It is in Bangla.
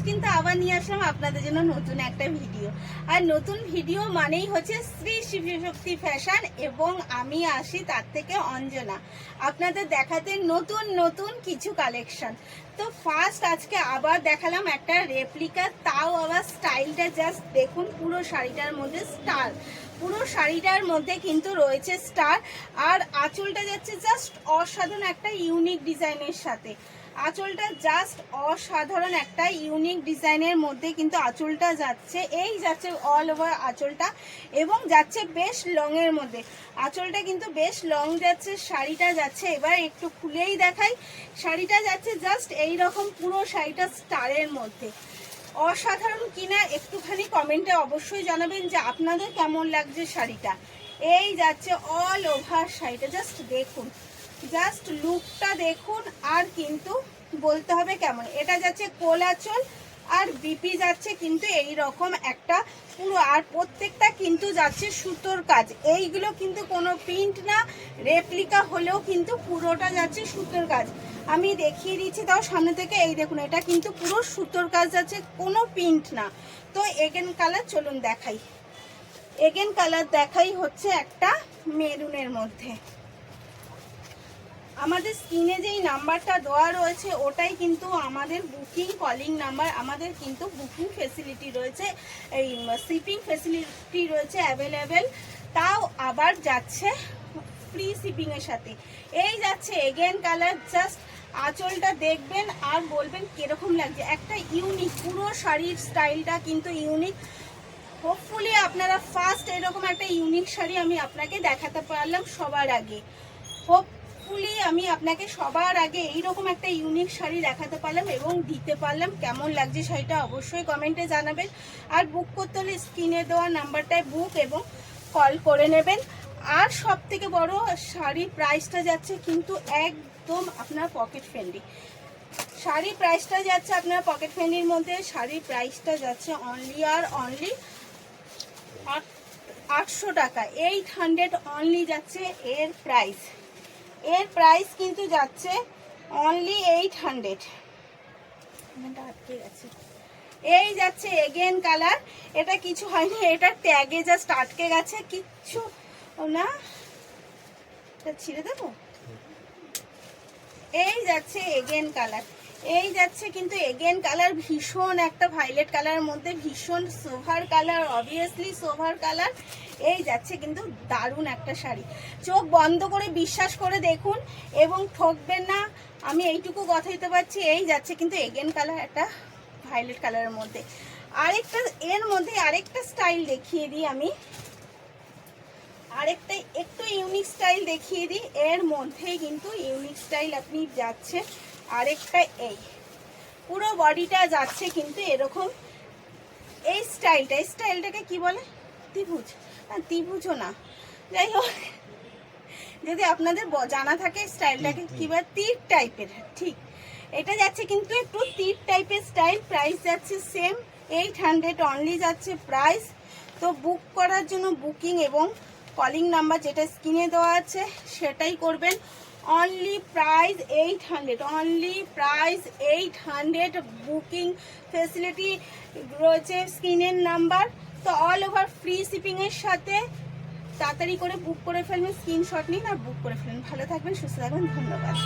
কিন্তু আবার নিয়ে আসলাম আপনাদের জন্য নতুন একটা ভিডিও। আর নতুন ভিডিও মানেই হচ্ছে শ্রী শিবশক্তি ফ্যাশন, এবং আমি আসি তার থেকে অঞ্জনা আপনাদের দেখাতে নতুন নতুন কিছু কালেকশন। তো ফার্স্ট আজকে আবার দেখালাম একটা রেপ্লিকা, তাও আবার স্টাইলটা জাস্ট দেখুন। পুরো শাড়িটার মধ্যে স্টার, পুরো শাড়িটার মধ্যে কিন্তু রয়েছে স্টার। আর আঁচলটা যাচ্ছে জাস্ট অসাধারণ একটা ইউনিক ডিজাইনের সাথে। আঁচলটা জাস্ট অসাধারণ একটা ইউনিক ডিজাইনের মধ্যে কিন্তু আঁচলটা যাচ্ছে, এই যাচ্ছে অল ওভার আঁচলটা, এবং যাচ্ছে বেশ লং এর মধ্যে। আঁচলটা কিন্তু বেশ লং যাচ্ছে, শাড়িটা যাচ্ছে এবার একটু খুলেই দেখাই। শাড়িটা যাচ্ছে জাস্ট এই রকম, পুরো শাড়িটা স্টারের মধ্যে। অসাধারণ কিনা একটুখানি কমেন্টে অবশ্যই জানাবেন যে আপনাদের কেমন লাগছে শাড়িটা। এই যাচ্ছে অল ওভার শাড়িটা, জাস্ট দেখুন, জাস্ট লুকটা দেখুন, আর কিন্তু বলতে হবে কেমন। এটা যাচ্ছে কোল আঁচল, আর বিপি যাচ্ছে কিন্তু এই রকম একটা পুরো, আর প্রত্যেকটা কিন্তু যাচ্ছে সুতোর কাজ। এইগুলো কিন্তু কোনো প্রিন্ট না, রেপ্লিকা হলেও কিন্তু পুরোটা যাচ্ছে সুতোর কাজ। আমি দেখিয়ে দিচ্ছি তাও সামনে থেকে, এই দেখুন এটা কিন্তু পুরো সুতোর কাজ যাচ্ছে, কোনো প্রিন্ট না। তো এগেন কালার চলুন দেখাই। এগেন কালার দেখাই হচ্ছে একটা মেরুনের মধ্যে। আমাদের স্ক্রিনে যেই নাম্বারটা দেওয়া রয়েছে ওটাই কিন্তু আমাদের বুকিং কলিং নাম্বার। আমাদের কিন্তু বুকিং ফেসিলিটি রয়েছে, এই শিপিং ফেসিলিটি রয়েছে অ্যাভেলেবেল, তাও আবার যাচ্ছে ফ্রি শিপিংয়ের সাথে। এই যাচ্ছে এগেন কালার, জাস্ট আঁচলটা দেখবেন আর বলবেন কিরকম লাগছে। একটা ইউনিক, পুরো শাড়ির স্টাইলটা কিন্তু ইউনিক। হোপফুলি আপনারা ফার্স্ট এরকম একটা ইউনিক শাড়ি আমি আপনাকে দেখাতে পারলাম সবার আগে। হোপফুলি আমি আপনাকে সবার আগে এইরকম একটা ইউনিক শাড়ি দেখাতে পারলাম এবং দিতে পারলাম। কেমন লাগছে শাড়িটা অবশ্যই কমেন্টে জানাবেন। আর বুক করতে হলে স্ক্রিনে দেওয়া নাম্বারটায় বুক এবং কল করে নেবেন। আর সব থেকে বড়, শাড়ির প্রাইসটা যাচ্ছে কিন্তু একদম আপনার পকেট ফ্রেন্ডলি। শাড়ির প্রাইসটা যাচ্ছে আপনার পকেট ফ্রেন্ডলির মধ্যে। শাড়ির প্রাইসটা যাচ্ছে অনলি আর অনলি 800 টাকা, 800 অনলি যাচ্ছে এর প্রাইস। এর প্রাইস কিন্তু যাচ্ছে অনলি 800। আটকে গেছে। এই যাচ্ছে এগেন কালার, এটা কিছু হয়নি, এটা ট্যাগে জাস্ট আটকে গেছে, কিচ্ছু না, এটা ছিঁড়ে দেবো। এই যাচ্ছে এগেন কালার, এই যাচ্ছে কিন্তু এগেন কালার, ভীষণ একটা ভায়োলেট কালারের মধ্যে, ভীষণ sober colour, obviously sober colour. এই যাচ্ছে কিন্তু দারুণ একটা শাড়ি, চোখ বন্ধ করে বিশ্বাস করে দেখুন এবং ঠকবেন না, আমি এইটুকু কথা দিতে পারছি। এই যাচ্ছে কিন্তু এগেন কালার, একটা ভায়োলেট কালারের মধ্যে। আরেকটা এর মধ্যে আরেকটা স্টাইল দেখিয়ে দিই আমি, আরেকটা একটু ইউনিক স্টাইল দেখিয়ে দিই। এর মধ্যেই কিন্তু ইউনিক স্টাইল আপনি যাচ্ছে আরেকটা, এই পুরো বডিটা যাচ্ছে কিন্তু এরকম। এই স্টাইলটাকে কি বলে? ত্রিভুজ? না, ত্রিভুজও না, যাই হোক, যদি আপনাদের জানা থাকে স্টাইলটাকে কি বলে, তীর টাইপের, ঠিক। এটা যাচ্ছে কিন্তু একটু তীর টাইপের স্টাইল। প্রাইস যাচ্ছে সেম 800 অনলি যাচ্ছে প্রাইস। তো বুক করার জন্য বুকিং এবং কলিং নাম্বার যেটা স্ক্রিনে দেওয়া আছে সেটাই করবেন। Only price 800, only price 800। Booking facility রয়েছে স্ক্রিনের নাম্বার। তো অল ওভার ফ্রি শিপিংয়ের সাথে তাড়াতাড়ি করে বুক করে ফেলবেন, স্ক্রিনশট নিন আর বুক করে ফেলবেন। ভালো থাকবেন, সুস্থ থাকবেন, ধন্যবাদ।